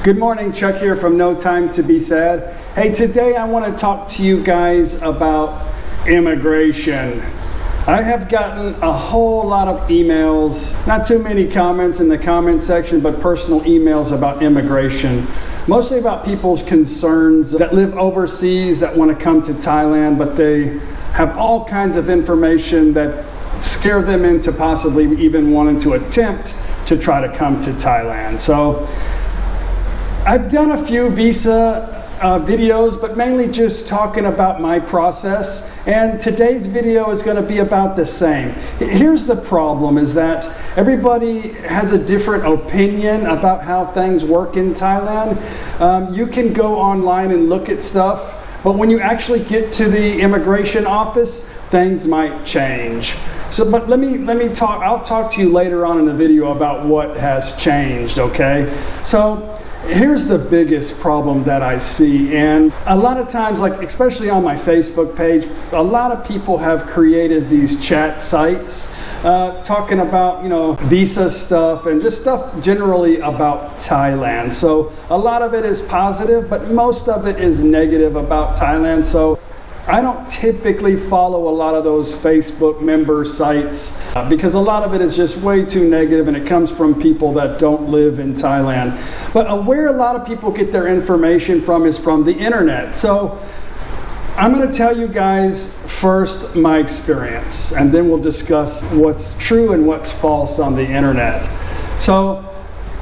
Good morning, Chuck here from No Time to Be Sad. Hey, today I want to talk to you guys about immigration. I have gotten a whole lot of emails, not too many comments in the comment section, but personal emails about immigration. Mostly about people's concerns that live overseas that want to come to Thailand, but they have all kinds of information that scare them into possibly even wanting to attempt to try to come to Thailand. So I've done a few visa videos, but mainly just talking about my process, and today's video is going to be about the same. Here's the problem, is that everybody has a different opinion about how things work in Thailand. You can go online and look at stuff, but when you actually get to the immigration office, things might change. But let me talk, I'll talk to you later on in the video about what has changed, okay? So here's the biggest problem that I see, and a lot of times, like especially on my Facebook page, a lot of people have created these chat sites talking about, you know, visa stuff and just stuff generally about Thailand. So a lot of it is positive, but most of it is negative about Thailand. So I don't typically follow a lot of those Facebook member sites because a lot of it is just way too negative, and it comes from people that don't live in Thailand. But where a lot of people get their information from is from the internet. So I'm going to tell you guys first my experience, and then we'll discuss what's true and what's false on the internet. So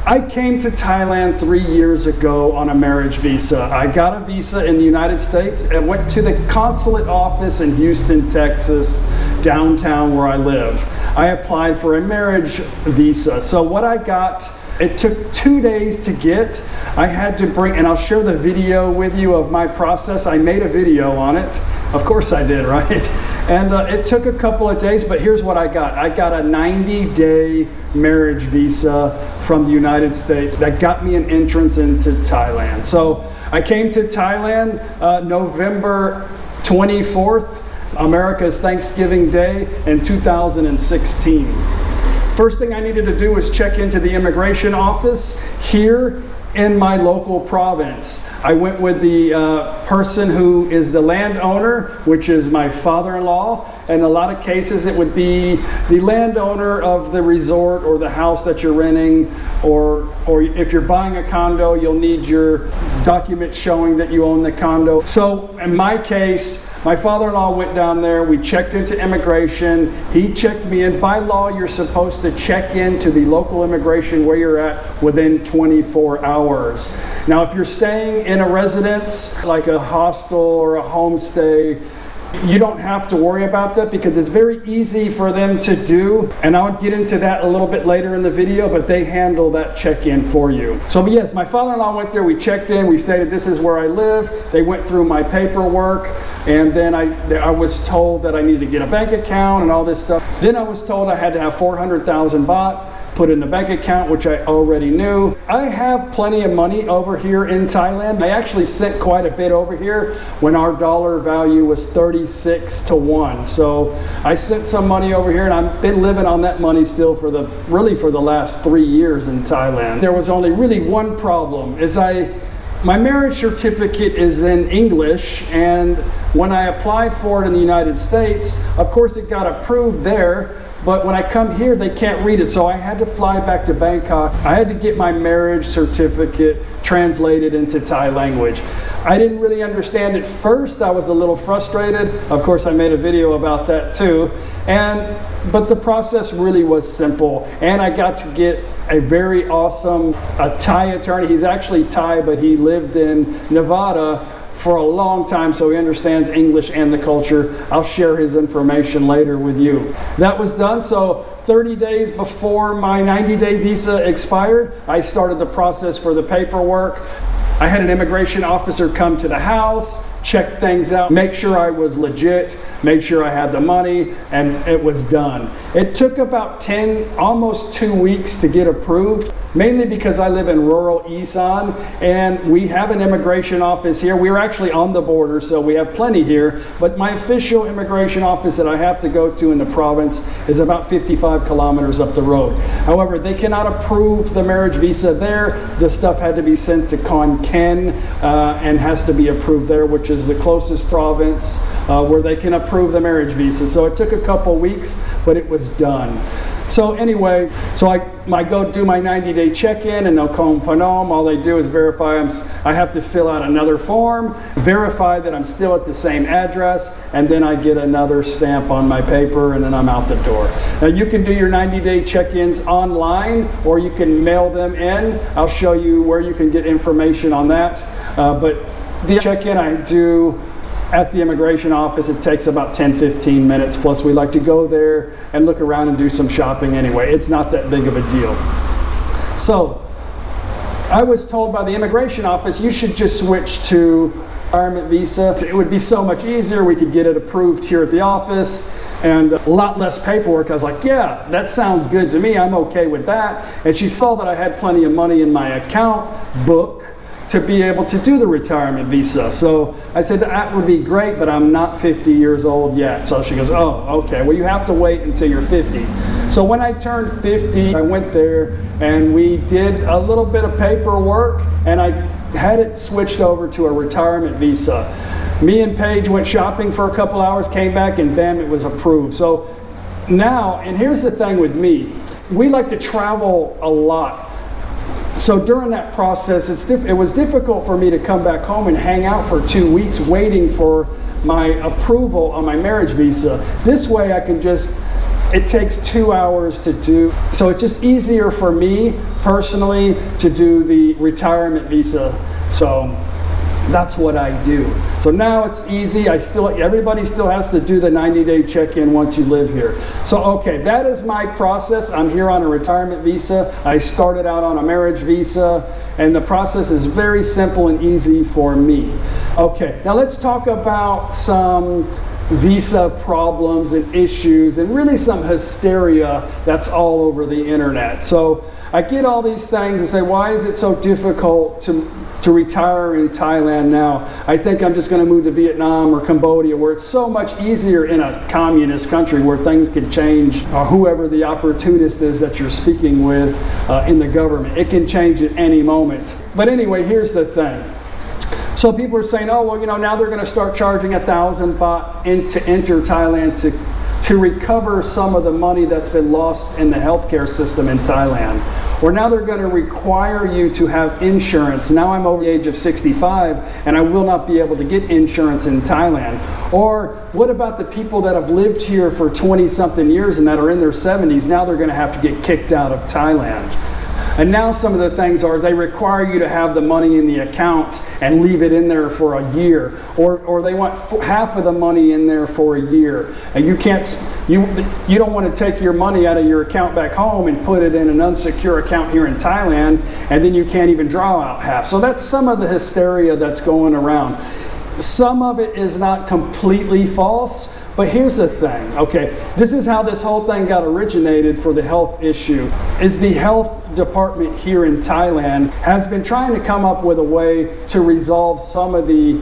I came to Thailand 3 years ago on a marriage visa. I got a visa in the United States and went to the consulate office in Houston, Texas, downtown where I live. I applied for a marriage visa. So what I got, it took 2 days to get. I had to bring, and I'll share the video with you of my process. I made a video on it. Of course I did, right? And it took a couple of days, but here's what I got. I got a 90-day marriage visa from the United States that got me an entrance into Thailand. So I came to Thailand November 24th, America's Thanksgiving Day in 2016. First thing I needed to do was check into the immigration office here in my local province. I went with the person who is the landowner, which is my father-in-law. In a lot of cases, it would be the landowner of the resort or the house that you're renting, or if you're buying a condo, you'll need your document showing that you own the condo. So in my case, my father-in-law went down there, we checked into immigration, he checked me in. By law, you're supposed to check into the local immigration where you're at within 24 hours. Now, if you're staying in a residence, like a hostel or a homestay, you don't have to worry about that because it's very easy for them to do. And I'll get into that a little bit later in the video, but they handle that check-in for you. So yes, my father-in-law went there, we checked in, we stated this is where I live. They went through my paperwork, and then I was told that I needed to get a bank account and all this stuff. Then I was told I had to have 400,000 baht put in the bank account, which I already knew. I have plenty of money over here in Thailand. I actually sent quite a bit over here when our dollar value was 36 to 1. So I sent some money over here, and I've been living on that money still for the last 3 years in Thailand. There was only really one problem, is my marriage certificate is in English, and when I applied for it in the United States, of course it got approved there, but when I come here, they can't read it. So I had to fly back to Bangkok. I had to get my marriage certificate translated into Thai language. I didn't really understand it first. I was a little frustrated. Of course, I made a video about that too. But the process really was simple. And I got to get a very awesome Thai attorney. He's actually Thai, but he lived in Nevada for a long time, so he understands English and the culture. I'll share his information later with you. That was done, so 30 days before my 90-day visa expired, I started the process for the paperwork. I had an immigration officer come to the house. check things out, make sure I was legit, make sure I had the money, and it was done. It took about almost 2 weeks to get approved, mainly because I live in rural Isan, and we have an immigration office here. We're actually on the border, so we have plenty here, but my official immigration office that I have to go to in the province is about 55 kilometers up the road. However, they cannot approve the marriage visa there. The stuff had to be sent to Khon Kaen and has to be approved there, which is the closest province where they can approve the marriage visa. So it took a couple weeks, but it was done. So anyway, I go do my 90-day check-in in Nakhon Phanom. All they do is verify I have to fill out another form, verify that I'm still at the same address, and then I get another stamp on my paper, and then I'm out the door. Now you can do your 90-day check-ins online, or you can mail them in. I'll show you where you can get information on that. But the check-in I do at the immigration office, it takes about 10-15 minutes, plus we like to go there and look around and do some shopping anyway. It's not that big of a deal. So I was told by the immigration office, you should just switch to retirement visa. It would be so much easier. We could get it approved here at the office and a lot less paperwork. I was like, yeah, that sounds good to me. I'm okay with that. And she saw that I had plenty of money in my account book to be able to do the retirement visa. So I said, that would be great, but I'm not 50 years old yet. So she goes, oh, okay, well you have to wait until you're 50. So when I turned 50, I went there and we did a little bit of paperwork and I had it switched over to a retirement visa. Me and Paige went shopping for a couple hours, came back, and bam, it was approved. So now, and here's the thing with me, we like to travel a lot. So during that process, it was difficult for me to come back home and hang out for 2 weeks waiting for my approval on my marriage visa. This way I can it takes 2 hours to do. So it's just easier for me personally to do the retirement visa. So that's what I do. So now it's easy. Everybody still has to do the 90-day check-in once you live here. So okay, that is my process. I'm here on a retirement visa. I started out on a marriage visa, and the process is very simple and easy for me. Okay, now let's talk about some visa problems and issues and really some hysteria that's all over the internet. So I get all these things and say, why is it so difficult to retire in Thailand now? I think I'm just going to move to Vietnam or Cambodia, where it's so much easier in a communist country where things can change, or whoever the opportunist is that you're speaking with in the government. It can change at any moment. But anyway, here's the thing. So people are saying, oh, well, now they're going to start charging 1,000 baht to enter Thailand to recover some of the money that's been lost in the healthcare system in Thailand. Or now they're going to require you to have insurance. Now I'm over the age of 65 and I will not be able to get insurance in Thailand. Or what about the people that have lived here for 20-something years and that are in their 70s? Now they're going to have to get kicked out of Thailand. And now some of the things are they require you to have the money in the account and leave it in there for a year, or they want half of the money in there for a year, and you don't want to take your money out of your account back home and put it in an unsecure account here in Thailand, and then you can't even draw out half. So that's some of the hysteria that's going around. Some of it is not completely false, but here's the thing, okay, this is how this whole thing got originated for the health issue, is the health department here in Thailand has been trying to come up with a way to resolve some of the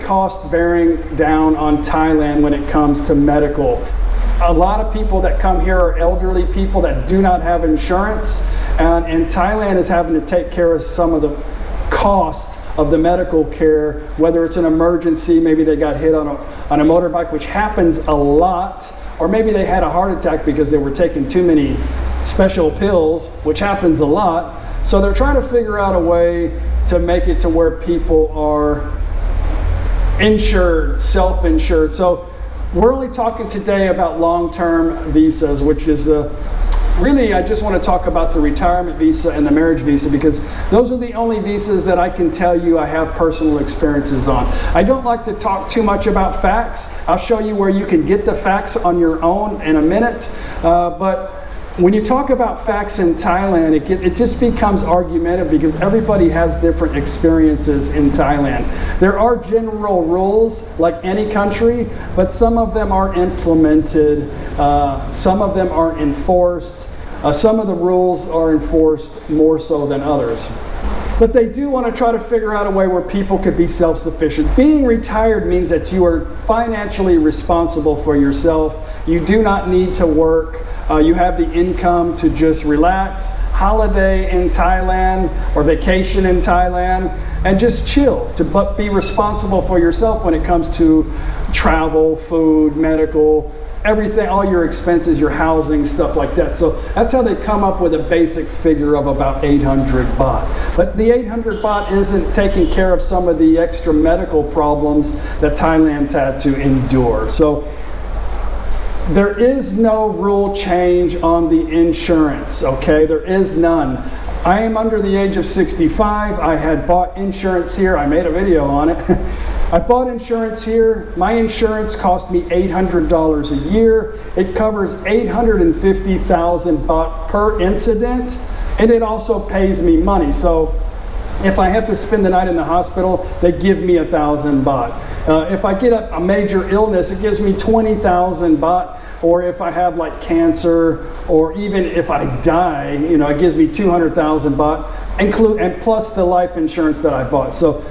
cost bearing down on Thailand when it comes to medical. A lot of people that come here are elderly people that do not have insurance, and Thailand is having to take care of some of the costs of the medical care, whether it's an emergency, maybe they got hit on a motorbike, which happens a lot, or maybe they had a heart attack because they were taking too many special pills, which happens a lot. So they're trying to figure out a way to make it to where people are insured, self-insured. So we're only talking today about long-term visas, which is really, I just want to talk about the retirement visa and the marriage visa because those are the only visas that I can tell you I have personal experiences on. I don't like to talk too much about facts. I'll show you where you can get the facts on your own in a minute. But when you talk about facts in Thailand, it just becomes argumentative because everybody has different experiences in Thailand. There are general rules like any country, but some of them aren't implemented, some of them aren't enforced, some of the rules are enforced more so than others. But they do want to try to figure out a way where people could be self-sufficient. Being retired means that you are financially responsible for yourself. You do not need to work. You have the income to just relax, holiday in Thailand or vacation in Thailand, and just chill, but be responsible for yourself when it comes to travel, food, medical, everything, all your expenses, your housing, stuff like that. So that's how they come up with a basic figure of about 800 baht. But the 800 baht isn't taking care of some of the extra medical problems that Thailand's had to endure. So there is no rule change on the insurance, okay? There is none. I am under the age of 65. I had bought insurance here. I made a video on it. I bought insurance here. My insurance cost me $800 a year. It covers 850,000 baht per incident, and it also pays me money. So if I have to spend the night in the hospital, they give me 1,000 baht. If I get a major illness, it gives me 20,000 baht. Or if I have like cancer, or even if I die, you know, it gives me 200,000 baht, and plus the life insurance that I bought. So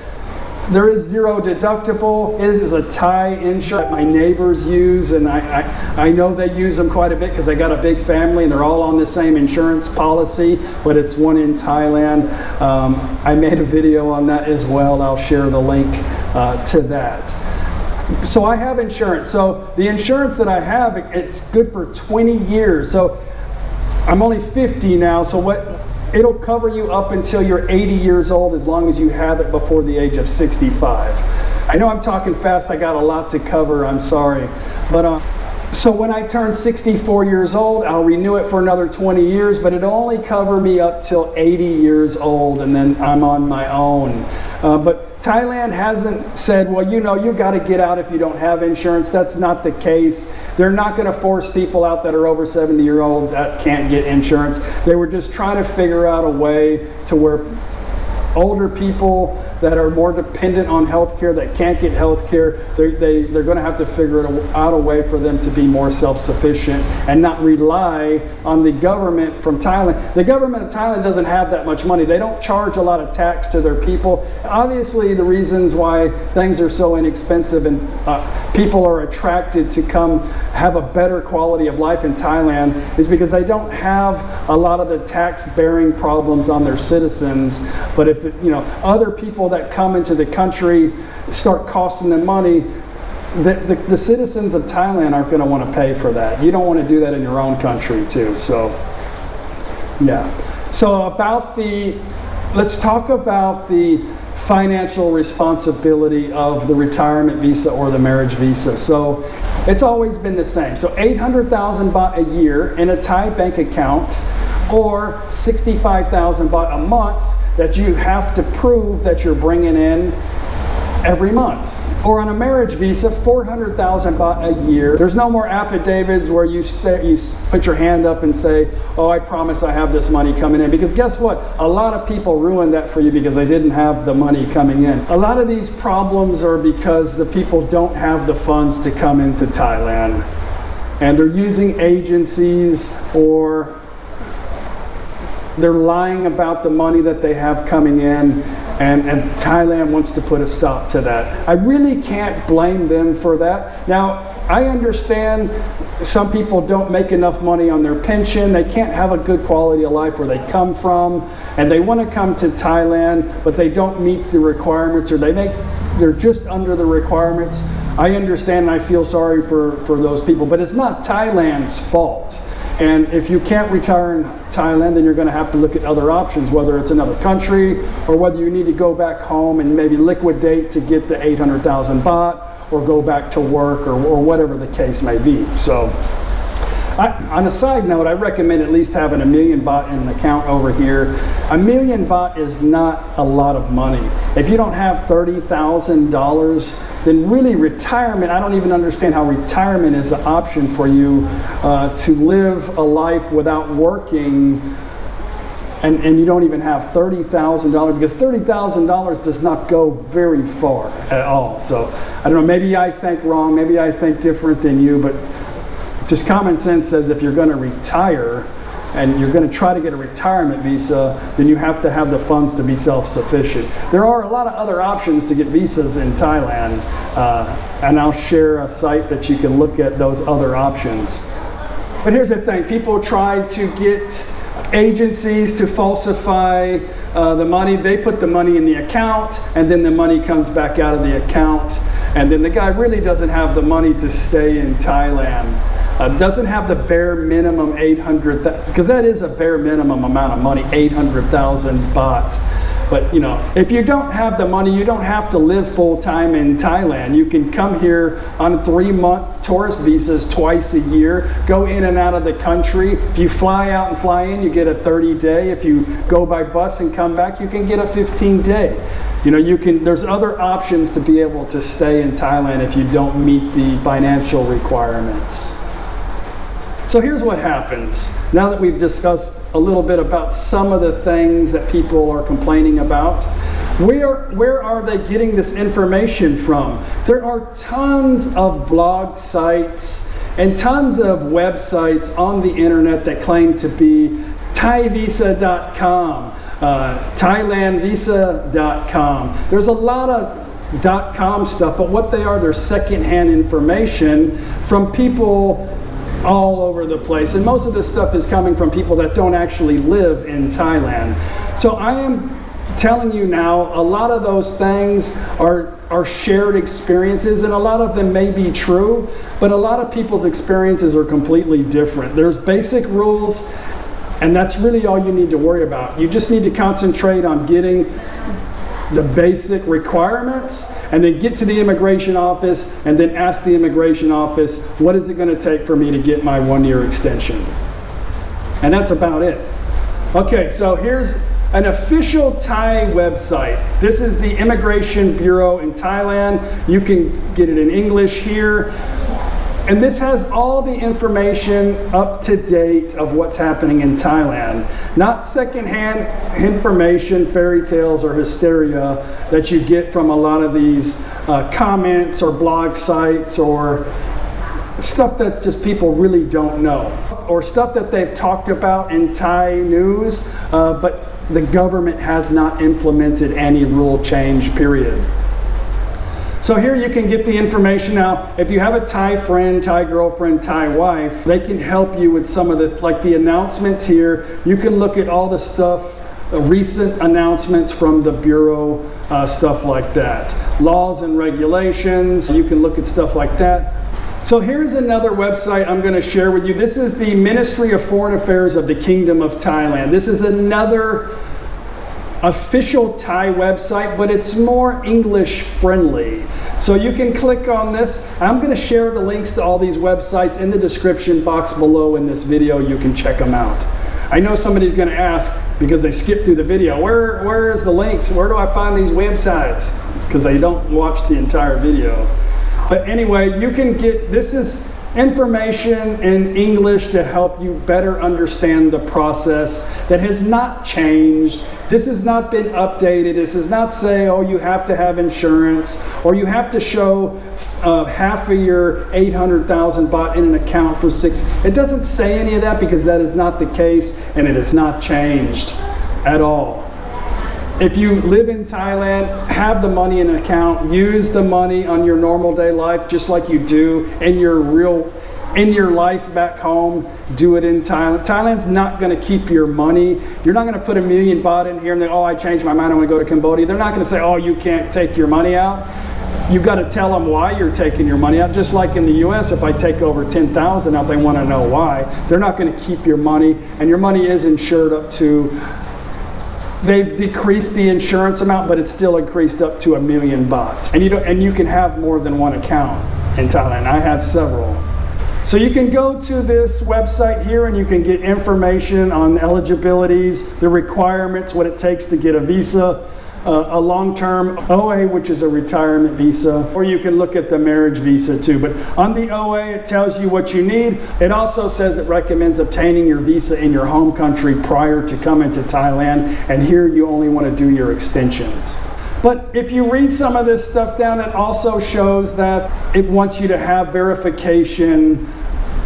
there is zero deductible. It is a Thai insurance that my neighbors use, and I know they use them quite a bit because I got a big family and they're all on the same insurance policy, but it's one in Thailand. I made a video on that as well. I'll share the link to that. So I have insurance. So the insurance that I have, it's good for 20 years. So I'm only 50 now, so it'll cover you up until you're 80 years old as long as you have it before the age of 65. I know I'm talking fast, I got a lot to cover, I'm sorry. But so when I turn 64 years old, I'll renew it for another 20 years, but it'll only cover me up till 80 years old, and then I'm on my own. But Thailand hasn't said, well, you know, you've got to get out if you don't have insurance. That's not the case. They're not going to force people out that are over 70 years old that can't get insurance. They were just trying to figure out a way to where older people that are more dependent on healthcare, that can't get healthcare, they're going to have to figure out a way for them to be more self-sufficient and not rely on the government from Thailand. The government of Thailand doesn't have that much money. They don't charge a lot of tax to their people. Obviously, the reasons why things are so inexpensive and people are attracted to come have a better quality of life in Thailand is because they don't have a lot of the tax-bearing problems on their citizens. But if other people that come into the country start costing them money, the citizens of Thailand aren't going to want to pay for that. You don't want to do that in your own country too. So yeah. So let's talk about the financial responsibility of the retirement visa or the marriage visa. So it's always been the same. So 800,000 baht a year in a Thai bank account, or 65,000 baht a month that you have to prove that you're bringing in every month. Or on a marriage visa, 400,000 baht a year. There's no more affidavits where you put your hand up and say, oh, I promise I have this money coming in. Because guess what? A lot of people ruin that for you because they didn't have the money coming in. A lot of these problems are because the people don't have the funds to come into Thailand. And they're using agencies, or they're lying about the money that they have coming in, and Thailand wants to put a stop to that. I really can't blame them for that. Now, I understand some people don't make enough money on their pension. They can't have a good quality of life where they come from, and they want to come to Thailand, but they don't meet the requirements, or they're just under the requirements. I understand, and I feel sorry for those people, but it's not Thailand's fault. And if you can't retire in Thailand, then you're going to have to look at other options, whether it's another country, or whether you need to go back home and maybe liquidate to get the 800,000 baht, or go back to work, or whatever the case may be. So On a side note, I recommend at least having 1 million baht in an account over here. 1 million baht is not a lot of money. If you don't have $30,000, then really retirement, I don't even understand how retirement is an option for you to live a life without working, and you don't even have $30,000, because $30,000 does not go very far at all. So I don't know, maybe I think wrong, maybe I think different than you, but just common sense says if you're going to retire and you're going to try to get a retirement visa, then you have to have the funds to be self-sufficient. There are a lot of other options to get visas in Thailand, and I'll share a site that you can look at those other options. But here's the thing, people try to get agencies to falsify the money. They put the money in the account, and then the money comes back out of the account, and then the guy really doesn't have the money to stay in Thailand. Doesn't have the bare minimum 800,000, because that is a bare minimum amount of money, 800,000 baht. But you know, if you don't have the money, you don't have to live full time in Thailand. You can come here on 3-month tourist visas twice a year, go in and out of the country. If you fly out and fly in, you get a 30-day. If you go by bus and come back, you can get a 15-day. You know, there's other options to be able to stay in Thailand if you don't meet the financial requirements. So here's what happens. Now that we've discussed a little bit about some of the things that people are complaining about, where are they getting this information from? There are tons of blog sites and tons of websites on the internet that claim to be ThaiVisa.com, ThailandVisa.com. There's a lot of .com stuff, but what they are, they're secondhand information from people all over the place, and most of this stuff is coming from people that don't actually live in Thailand. So I am telling you now, a lot of those things are shared experiences, and a lot of them may be true, but a lot of people's experiences are completely different. There's basic rules, and that's really all you need to worry about. You just need to concentrate on getting the basic requirements, and then get to the immigration office and then ask the immigration office, what is it going to take for me to get my 1-year extension? And that's about it. Okay, so here's an official Thai website. This is the Immigration Bureau in Thailand. You can get it in English here. And this has all the information up to date of what's happening in Thailand. Not secondhand information, fairy tales, or hysteria that you get from a lot of these comments or blog sites, or stuff that's just people really don't know, or stuff that they've talked about in Thai news, but the government has not implemented any rule change, period. So here you can get the information. Now, if you have a Thai friend, Thai girlfriend, Thai wife, they can help you with some of the announcements here. You can look at all the stuff, recent announcements from the Bureau, stuff like that. Laws and regulations, you can look at stuff like that. So here's another website I'm going to share with you. This is the Ministry of Foreign Affairs of the Kingdom of Thailand. This is another official Thai website, but it's more English friendly. So you can click on this. I'm going to share the links to all these websites in the description box below in this video. You can check them out. I know somebody's going to ask, because they skipped through the video, where is the links? Where do I find these websites? Because they don't watch the entire video. But anyway, you can get, this is information in English to help you better understand the process that has not changed. This has not been updated. This does not say, oh, you have to have insurance, or you have to show half of your 800,000 baht in an account for 6. It doesn't say any of that, because that is not the case, and it has not changed at all. If you live in Thailand, have the money in an account, use the money on your normal day life just like you do in your life back home. Do it in Thailand. Thailand's not going to keep your money. You're not going to put 1 million baht in here and then, oh, I changed my mind, I want to go to Cambodia. They're not going to say, oh, you can't take your money out. You've got to tell them why you're taking your money out. Just like in the US, if I take over 10,000 out, they want to know why. They're not going to keep your money, and your money is insured up to, they've decreased the insurance amount, but it's still increased up to 1 million baht. And you can have more than one account in Thailand. I have several. So you can go to this website here and you can get information on the eligibilities, the requirements, what it takes to get a visa, a long-term OA, which is a retirement visa, or you can look at the marriage visa too. But on the OA, it tells you what you need. It also says it recommends obtaining your visa in your home country prior to coming to Thailand, and here you only want to do your extensions. But if you read some of this stuff down, it also shows that it wants you to have verification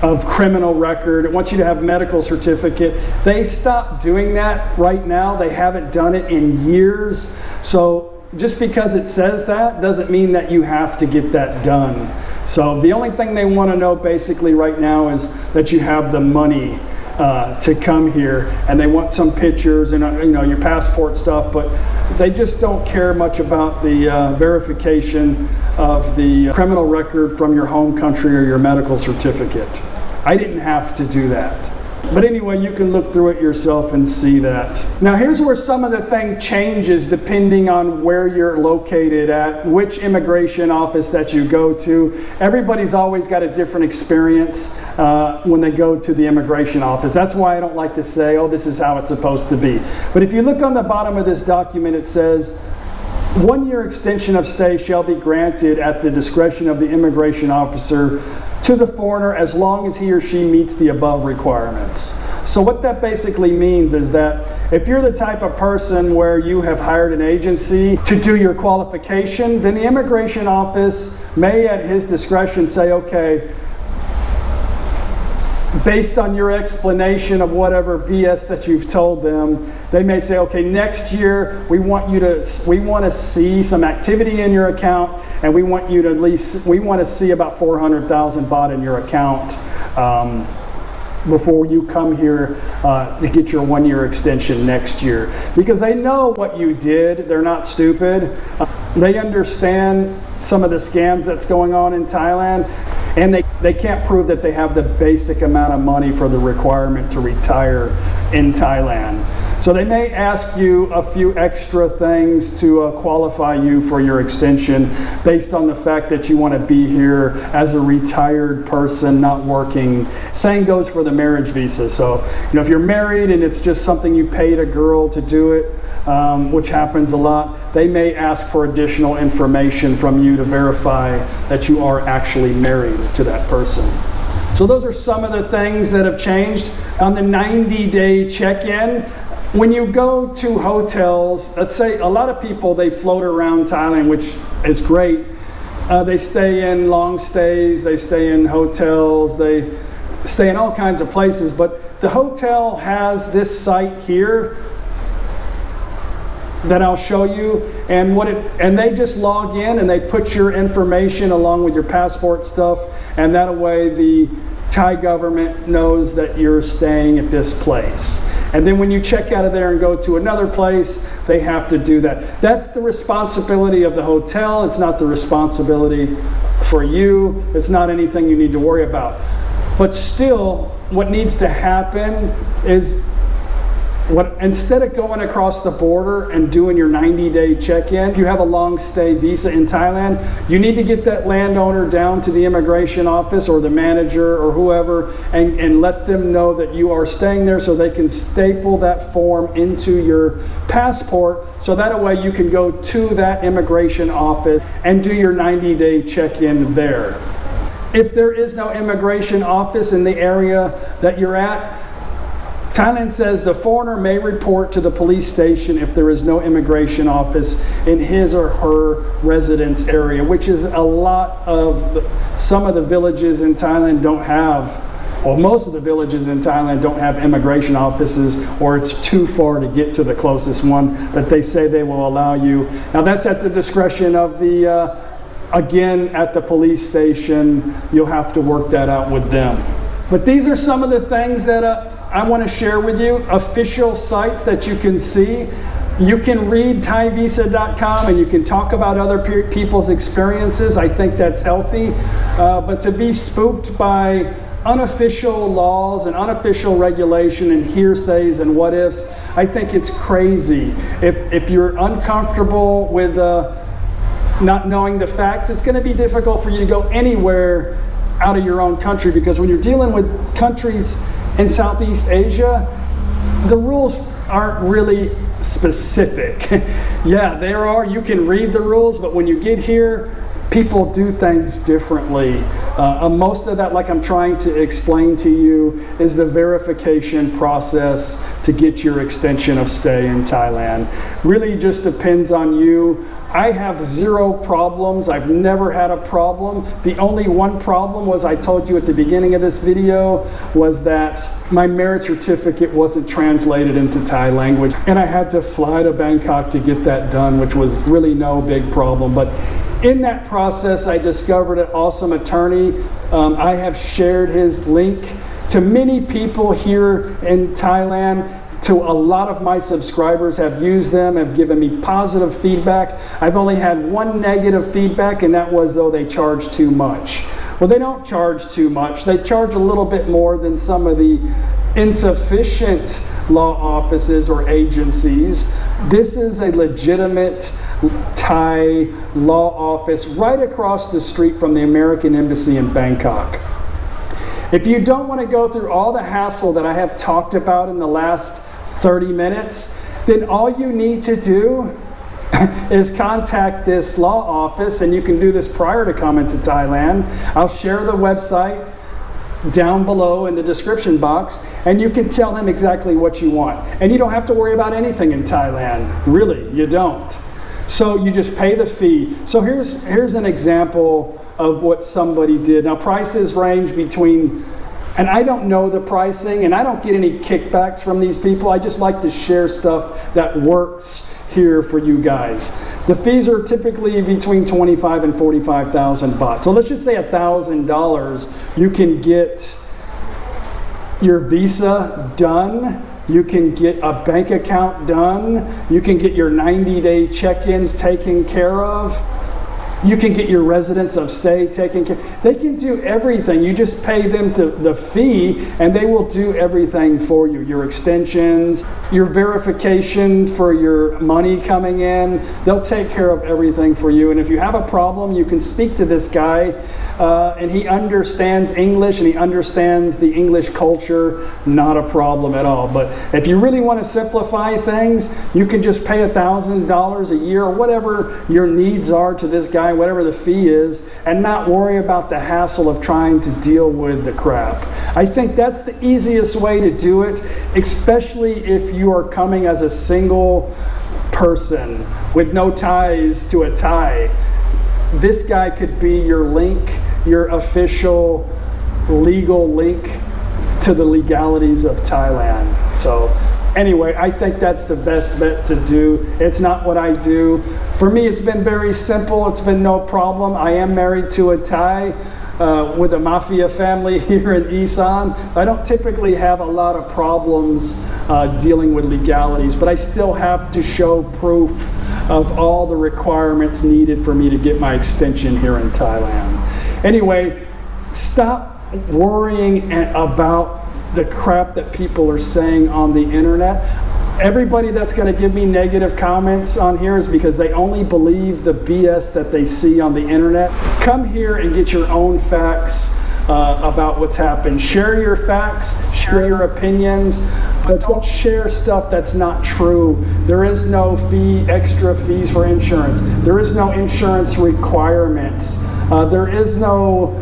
of criminal record. It wants you to have medical certificate. They stopped doing that right now. They haven't done it in years. So just because it says that doesn't mean that you have to get that done. So the only thing they want to know basically right now is that you have the money to come here, and they want some pictures and your passport stuff, but they just don't care much about the verification of the criminal record from your home country or your medical certificate. I didn't have to do that. But anyway, you can look through it yourself and see that. Now here's where some of the thing changes depending on where you're located at, which immigration office that you go to. Everybody's always got a different experience when they go to the immigration office. That's why I don't like to say, oh, this is how it's supposed to be. But if you look on the bottom of this document, it says, 1 year extension of stay shall be granted at the discretion of the immigration officer to the foreigner as long as he or she meets the above requirements. So what that basically means is that if you're the type of person where you have hired an agency to do your qualification, then the immigration office may at his discretion say, okay, based on your explanation of whatever BS that you've told them, they may say, okay, next year we want to see some activity in your account, and we want to see about 400,000 baht in your account before you come here to get your 1 year extension next year. Because they know what you did, they're not stupid. They understand some of the scams that's going on in Thailand, and they can't prove that they have the basic amount of money for the requirement to retire in Thailand. So they may ask you a few extra things to qualify you for your extension based on the fact that you want to be here as a retired person, not working. Same goes for the marriage visa. So, if you're married and it's just something you paid a girl to do it, which happens a lot, they may ask for additional information from you to verify that you are actually married to that person. So those are some of the things that have changed. On the 90-day check-in, when you go to hotels, let's say a lot of people, they float around Thailand, which is great. They stay in long stays, they stay in hotels, they stay in all kinds of places, but the hotel has this site here that I'll show you, and they just log in and they put your information along with your passport stuff, and that way the Thai government knows that you're staying at this place. And then when you check out of there and go to another place, they have to do that. That's the responsibility of the hotel. It's not the responsibility for you. It's not anything you need to worry about. But still, what needs to happen is instead of going across the border and doing your 90-day check-in, if you have a long stay visa in Thailand, you need to get that landowner down to the immigration office or the manager or whoever and let them know that you are staying there so they can staple that form into your passport, so that way you can go to that immigration office and do your 90-day check-in there. If there is no immigration office in the area that you're at, Thailand says the foreigner may report to the police station if there is no immigration office in his or her residence area, which is a lot of some of the villages in Thailand don't have, well, most of the villages in Thailand don't have immigration offices, or it's too far to get to the closest one, but they say they will allow you. Now that's at the discretion of the, again, at the police station. You'll have to work that out with them. But these are some of the things that I want to share with you, official sites that you can see. You can read ThaiVisa.com and you can talk about other people's experiences. I think that's healthy. But to be spooked by unofficial laws and unofficial regulation and hearsays and what ifs, I think it's crazy. If you're uncomfortable with not knowing the facts, it's going to be difficult for you to go anywhere out of your own country, because when you're dealing with countries in Southeast Asia, the rules aren't really specific. Yeah, there are, you can read the rules, but when you get here, people do things differently. Most of that, like I'm trying to explain to you, is the verification process to get your extension of stay in Thailand. Really just depends on you. I have zero problems. I've never had a problem. The only one problem was, I told you at the beginning of this video, was that my marriage certificate wasn't translated into Thai language, and I had to fly to Bangkok to get that done, which was really no big problem. But in that process, I discovered an awesome attorney. I have shared his link to many people here in Thailand. To a lot of my subscribers have used them, have given me positive feedback. I've only had one negative feedback, and that was, though, they charge too much. Well, they don't charge too much. They charge a little bit more than some of the insufficient law offices or agencies. This is a legitimate Thai law office right across the street from the American Embassy in Bangkok. If you don't want to go through all the hassle that I have talked about in the last 30 minutes, then all you need to do is contact this law office, and you can do this prior to coming to Thailand. I'll share the website down below in the description box, and you can tell them exactly what you want. And you don't have to worry about anything in Thailand. Really, you don't. So you just pay the fee. So here's an example of what somebody did. Now, prices range between, and I don't know the pricing, and I don't get any kickbacks from these people. I just like to share stuff that works here for you guys. The fees are typically between 25 and 45,000 baht. So let's just say $1,000. You can get your visa done. You can get a bank account done. You can get your 90-day check-ins taken care of. You can get your residence of stay taken care of. They can do everything. You just pay them the fee, and they will do everything for you. Your extensions, your verification for your money coming in, they'll take care of everything for you. And if you have a problem, you can speak to this guy, and he understands English, and he understands the English culture. Not a problem at all. But if you really want to simplify things, you can just pay $1,000 a year, or whatever your needs are, to this guy, whatever the fee is, and not worry about the hassle of trying to deal with the crap. I think that's the easiest way to do it, especially if you are coming as a single person with no ties to a Thai. This guy could be your link, your official legal link to the legalities of Thailand. So anyway, I think that's the best bet to do. It's not what I do. For me, it's been very simple. It's been no problem. I am married to a Thai with a mafia family here in Isan. I don't typically have a lot of problems dealing with legalities, but I still have to show proof of all the requirements needed for me to get my extension here in Thailand. Anyway, stop worrying about the crap that people are saying on the internet. Everybody that's going to give me negative comments on here is because they only believe the BS that they see on the internet. Come here and get your own facts about what's happened. Share your facts, share your opinions, but don't share stuff that's not true. There is no extra fees for insurance. There is no insurance requirements. There is no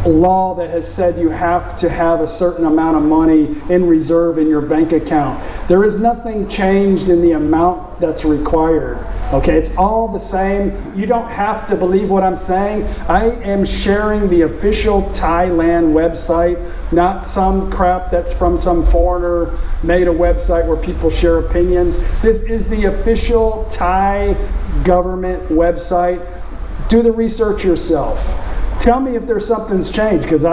law that has said you have to have a certain amount of money in reserve in your bank account. There is nothing changed in the amount that's required. Okay, it's all the same. You don't have to believe what I'm saying. I am sharing the official Thailand website, not some crap that's from some foreigner made a website where people share opinions. This is the official Thai government website. Do the research yourself. Tell me if there's something's changed, because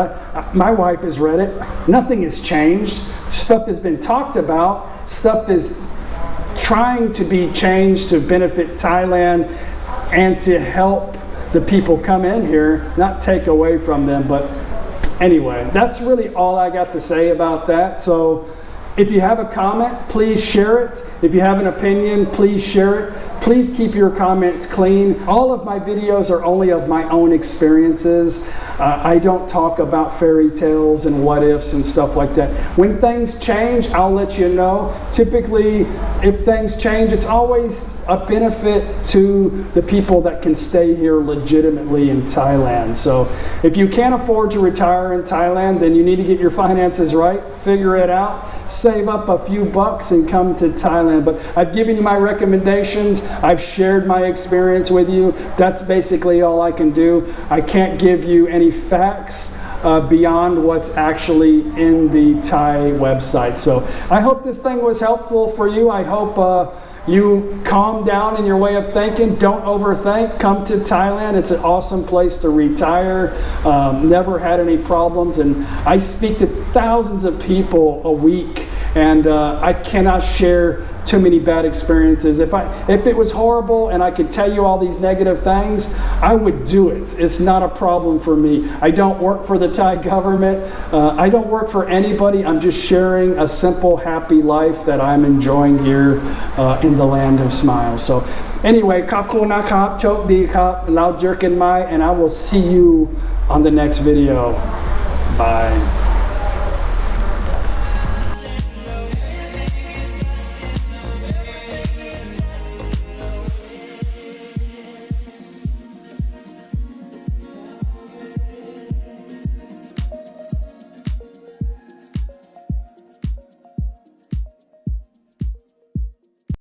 my wife has read it. Nothing has changed. Stuff has been talked about. Stuff is trying to be changed to benefit Thailand and to help the people come in here, not take away from them. But anyway, that's really all I got to say about that. So if you have a comment, please share it. If you have an opinion, please share it. Please keep your comments clean. All of my videos are only of my own experiences. I don't talk about fairy tales and what ifs and stuff like that. When things change, I'll let you know. Typically, if things change, it's always a benefit to the people that can stay here legitimately in Thailand. So if you can't afford to retire in Thailand, then you need to get your finances right, figure it out, save up a few bucks and come to Thailand. But I've given you my recommendations. I've shared my experience with you. That's basically all I can do. I can't give you any facts beyond what's actually in the Thai website. So I hope this thing was helpful for you. I hope you calm down in your way of thinking. Don't overthink. Come to Thailand. It's an awesome place to retire. Never had any problems. And I speak to thousands of people a week, and I cannot share too many bad experiences. If it was horrible and I could tell you all these negative things, I would do it. It's not a problem for me. I don't work for the Thai government. I don't work for anybody. I'm just sharing a simple, happy life that I'm enjoying here in the land of smiles. So anyway, ขอบคุณนะครับ โชคดีครับ เราเจอกันใหม่ and I will see you on the next video. Bye.